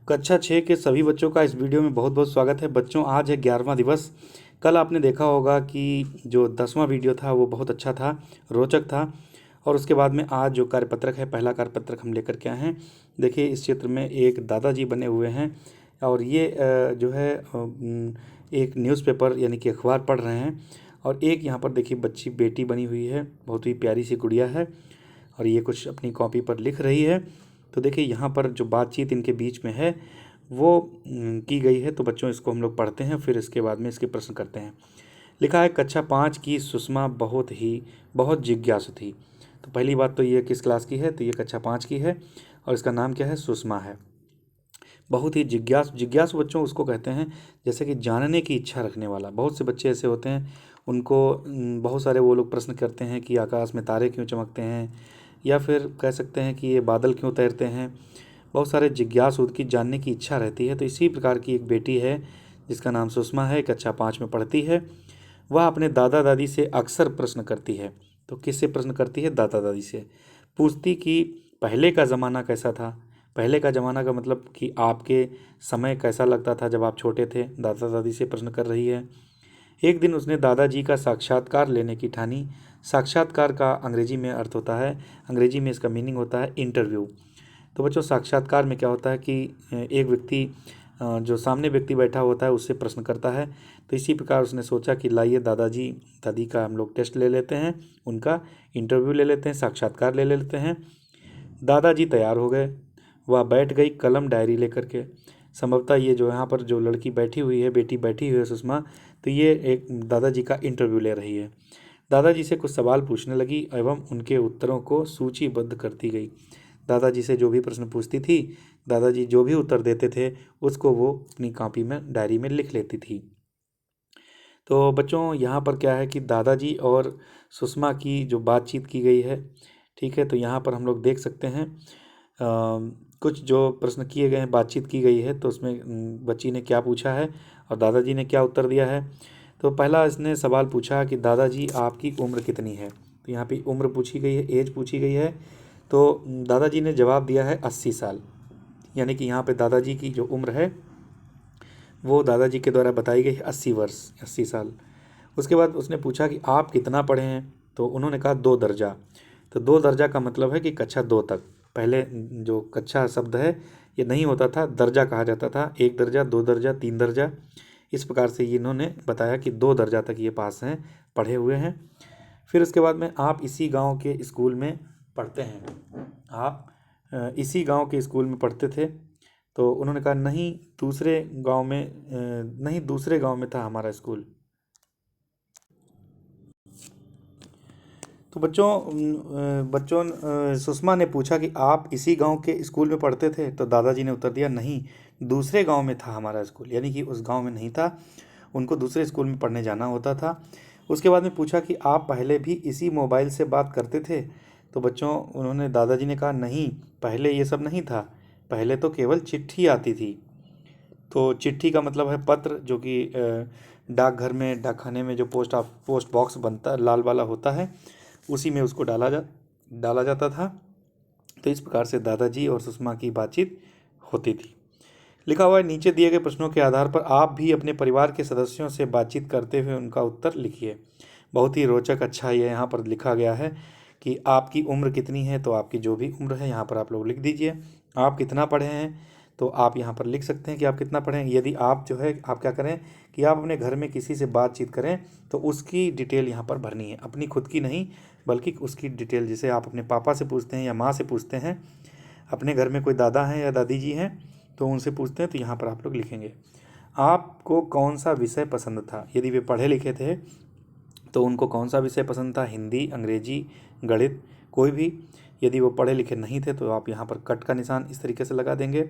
कक्षा 6 के सभी बच्चों का इस वीडियो में बहुत बहुत स्वागत है। बच्चों, आज है 11वां दिवस। कल आपने देखा होगा कि जो 10वां वीडियो था वो बहुत अच्छा था, रोचक था। और उसके बाद में आज जो कार्यपत्रक है, पहला कार्यपत्रक हम लेकर के आए हैं। देखिए, इस चित्र में एक दादाजी बने हुए हैं और ये जो है एक न्यूज़पेपर यानी कि अखबार पढ़ रहे हैं। और एक यहाँ पर देखिए बच्ची बेटी बनी हुई है, बहुत ही प्यारी सी गुड़िया है और ये कुछ अपनी कॉपी पर लिख रही है। तो देखिए यहाँ पर जो बातचीत इनके बीच में है वो की गई है। तो बच्चों, इसको हम लोग पढ़ते हैं, फिर इसके बाद में इसके प्रश्न करते हैं। लिखा है, कक्षा 5 की सुषमा बहुत जिज्ञासु थी। तो पहली बात तो ये किस क्लास की है, तो ये कक्षा 5 की है और इसका नाम क्या है, सुषमा है। बहुत ही जिज्ञासु बच्चों उसको कहते हैं जैसे कि जानने की इच्छा रखने वाला। बहुत से बच्चे ऐसे होते हैं, उनको बहुत सारे वो लोग प्रश्न करते हैं कि आकाश में तारे क्यों चमकते हैं, या फिर कह सकते हैं कि ये बादल क्यों तैरते हैं। बहुत सारे जिज्ञासु की जानने की इच्छा रहती है। तो इसी प्रकार की एक बेटी है जिसका नाम सुषमा है, कक्षा 5 में पढ़ती है। वह अपने दादा दादी से अक्सर प्रश्न करती है। तो किससे प्रश्न करती है, दादा दादी से। पूछती कि पहले का ज़माना कैसा था। पहले का ज़माना का मतलब कि आपके समय कैसा लगता था जब आप छोटे थे, दादा दादी से प्रश्न कर रही है। एक दिन उसने दादाजी का साक्षात्कार लेने की ठानी। साक्षात्कार का अंग्रेजी में अर्थ होता है, अंग्रेजी में इसका मीनिंग होता है इंटरव्यू। तो बच्चों, साक्षात्कार में क्या होता है कि एक व्यक्ति जो सामने व्यक्ति बैठा होता है उससे प्रश्न करता है। तो इसी प्रकार उसने सोचा कि लाइए दादाजी दादी का हम लोग टेस्ट ले लेते हैं, उनका इंटरव्यू ले लेते हैं, साक्षात्कार ले लेते हैं। दादाजी तैयार हो गए। वह बैठ गई कलम डायरी लेकर के। संभवतः ये जो यहाँ पर जो लड़की बैठी हुई है, बेटी बैठी हुई है सुषमा, तो ये एक दादाजी का इंटरव्यू ले रही है। दादाजी से कुछ सवाल पूछने लगी एवं उनके उत्तरों को सूचीबद्ध करती गई। दादाजी से जो भी प्रश्न पूछती थी, दादाजी जो भी उत्तर देते थे उसको वो अपनी कॉपी में, डायरी में लिख लेती थी। तो बच्चों, यहाँ पर क्या है कि दादाजी और सुषमा की जो बातचीत की गई है, ठीक है। तो यहाँ पर हम लोग देख सकते हैं कुछ जो प्रश्न किए गए हैं, बातचीत की गई है, तो उसमें बच्ची ने क्या पूछा है और दादाजी ने क्या उत्तर दिया है। तो पहला इसने सवाल पूछा कि दादाजी आपकी उम्र कितनी है। तो यहाँ पे उम्र पूछी गई है, एज पूछी गई है। तो दादाजी ने जवाब दिया है 80 साल। यानी कि यहाँ पे दादाजी की जो उम्र है वो दादाजी के द्वारा बताई गई है 80 वर्ष, 80 साल। उसके बाद उसने पूछा कि आप कितना पढ़े हैं। तो उन्होंने कहा 2 दर्जा। तो 2 दर्जा का मतलब है कि कक्षा 2 तक। पहले जो कक्षा शब्द है ये नहीं होता था, दर्जा कहा जाता था। 1 दर्जा, 2 दर्जा, 3 दर्जा, इस प्रकार से ये इन्होंने बताया कि 2 दर्जा तक ये पास हैं, पढ़े हुए हैं। फिर उसके बाद में आप इसी गांव के स्कूल में पढ़ते हैं, आप इसी गांव के स्कूल में पढ़ते थे। तो उन्होंने कहा नहीं, दूसरे गांव में नहीं, दूसरे गांव में था हमारा स्कूल। तो बच्चों, सुषमा ने पूछा कि आप इसी गांव के स्कूल में पढ़ते थे। तो दादाजी ने उत्तर दिया नहीं, दूसरे गांव में था हमारा स्कूल। यानी कि उस गांव में नहीं था, उनको दूसरे स्कूल में पढ़ने जाना होता था। उसके बाद में पूछा कि आप पहले भी इसी मोबाइल से बात करते थे। तो बच्चों, उन्होंने दादाजी ने कहा नहीं, पहले ये सब नहीं था, पहले तो केवल चिट्ठी आती थी। तो चिट्ठी का मतलब है पत्र, जो कि डाकघर में, डाकखाने में जो पोस्ट बॉक्स बनता लाल वाला होता है, उसी में उसको डाला जाता था। तो इस प्रकार से दादाजी और सुषमा की बातचीत होती थी। लिखा हुआ है, नीचे दिए गए प्रश्नों के आधार पर आप भी अपने परिवार के सदस्यों से बातचीत करते हुए उनका उत्तर लिखिए। बहुत ही रोचक, अच्छा ये यहाँ पर लिखा गया है कि आपकी उम्र कितनी है। तो आपकी जो भी उम्र है यहाँ पर आप लोग लिख दीजिए। आप कितना पढ़े हैं, तो आप यहाँ पर लिख सकते हैं कि आप कितना पढ़े हैं। यदि आप जो है, आप क्या करें कि आप अपने घर में किसी से बातचीत करें तो उसकी डिटेल यहाँ पर भरनी है, अपनी खुद की नहीं बल्कि उसकी डिटेल। जैसे आप अपने पापा से पूछते हैं या माँ से पूछते हैं, अपने घर में कोई दादा हैं या दादी जी हैं तो उनसे पूछते हैं, तो यहाँ पर आप लोग लिखेंगे। आपको कौन सा विषय पसंद था। यदि वे पढ़े लिखे थे तो उनको कौन सा विषय पसंद था, हिंदी, अंग्रेजी, गणित, कोई भी। यदि वो पढ़े लिखे नहीं थे तो आप यहाँ पर कट का निशान इस तरीके से लगा देंगे,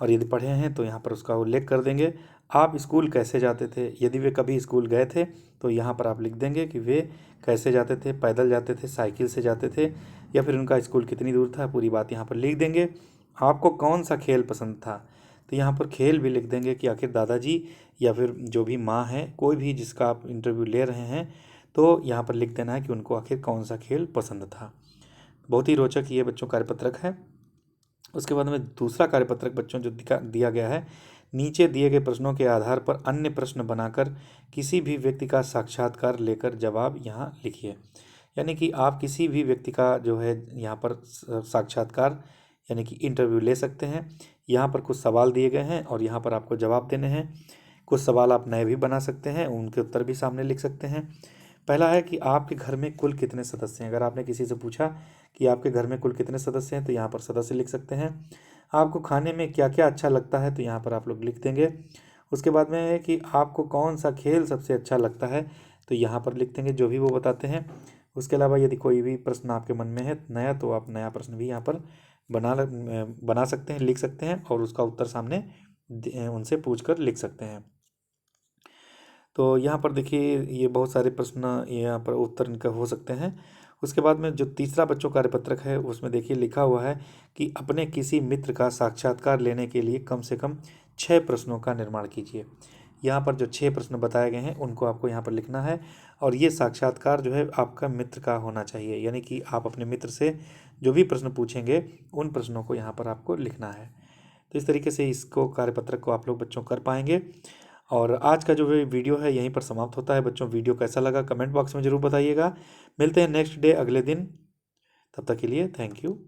और यदि पढ़े हैं तो यहाँ पर उसका उल्लेख कर देंगे। आप स्कूल कैसे जाते थे। यदि वे कभी स्कूल गए थे तो यहाँ पर आप लिख देंगे कि वे कैसे जाते थे, पैदल जाते थे, साइकिल से जाते थे, या फिर उनका स्कूल कितनी दूर था, पूरी बात यहाँ पर लिख देंगे। आपको कौन सा खेल पसंद था, तो यहाँ पर खेल भी लिख देंगे कि आखिर दादाजी या फिर जो भी माँ है, कोई भी जिसका आप इंटरव्यू ले रहे हैं, तो यहाँ पर लिख देना है कि उनको आखिर कौन सा खेल पसंद था। बहुत ही रोचक ये बच्चों कार्यपत्रक है। उसके बाद में दूसरा कार्यपत्रक बच्चों जो दिया गया है, नीचे दिए गए प्रश्नों के आधार पर अन्य प्रश्न बनाकर किसी भी व्यक्ति का साक्षात्कार लेकर जवाब यहाँ लिखिए। यानी कि आप किसी भी व्यक्ति का जो है यहाँ पर साक्षात्कार यानी कि इंटरव्यू ले सकते हैं। यहाँ पर कुछ सवाल दिए गए हैं और यहाँ पर आपको जवाब देने हैं। कुछ सवाल आप नए भी बना सकते हैं, उनके उत्तर भी सामने लिख सकते हैं। पहला है कि आपके घर में कुल कितने सदस्य हैं। अगर आपने किसी से पूछा कि आपके घर में कुल कितने सदस्य हैं, तो यहाँ पर सदस्य लिख सकते हैं। आपको खाने में क्या क्या अच्छा लगता है, तो यहाँ पर आप लोग लिख देंगे। उसके बाद में है कि आपको कौन सा खेल सबसे अच्छा लगता है, तो यहाँ पर लिख देंगे जो भी वो बताते हैं। उसके अलावा यदि कोई भी प्रश्न आपके मन में है नया, तो आप नया प्रश्न भी यहाँ पर बना सकते हैं, लिख सकते हैं और उसका उत्तर सामने उनसे पूछ कर लिख सकते हैं। तो यहाँ पर देखिए ये बहुत सारे प्रश्न यहाँ पर उत्तर इनका हो सकते हैं। उसके बाद में जो तीसरा बच्चों कार्यपत्रक है उसमें देखिए लिखा हुआ है कि अपने किसी मित्र का साक्षात्कार लेने के लिए कम से कम 6 प्रश्नों का निर्माण कीजिए। यहाँ पर जो 6 प्रश्न बताए गए हैं उनको आपको यहाँ पर लिखना है और ये साक्षात्कार जो है आपका मित्र का होना चाहिए। यानी कि आप अपने मित्र से जो भी प्रश्न पूछेंगे उन प्रश्नों को यहाँ पर आपको लिखना है। तो इस तरीके से इसको कार्यपत्रक को आप लोग बच्चों कर पाएंगे। और आज का जो वीडियो है यहीं पर समाप्त होता है। बच्चों वीडियो कैसा लगा कमेंट बॉक्स में ज़रूर बताइएगा। मिलते हैं नेक्स्ट डे अगले दिन, तब तक के लिए थैंक यू।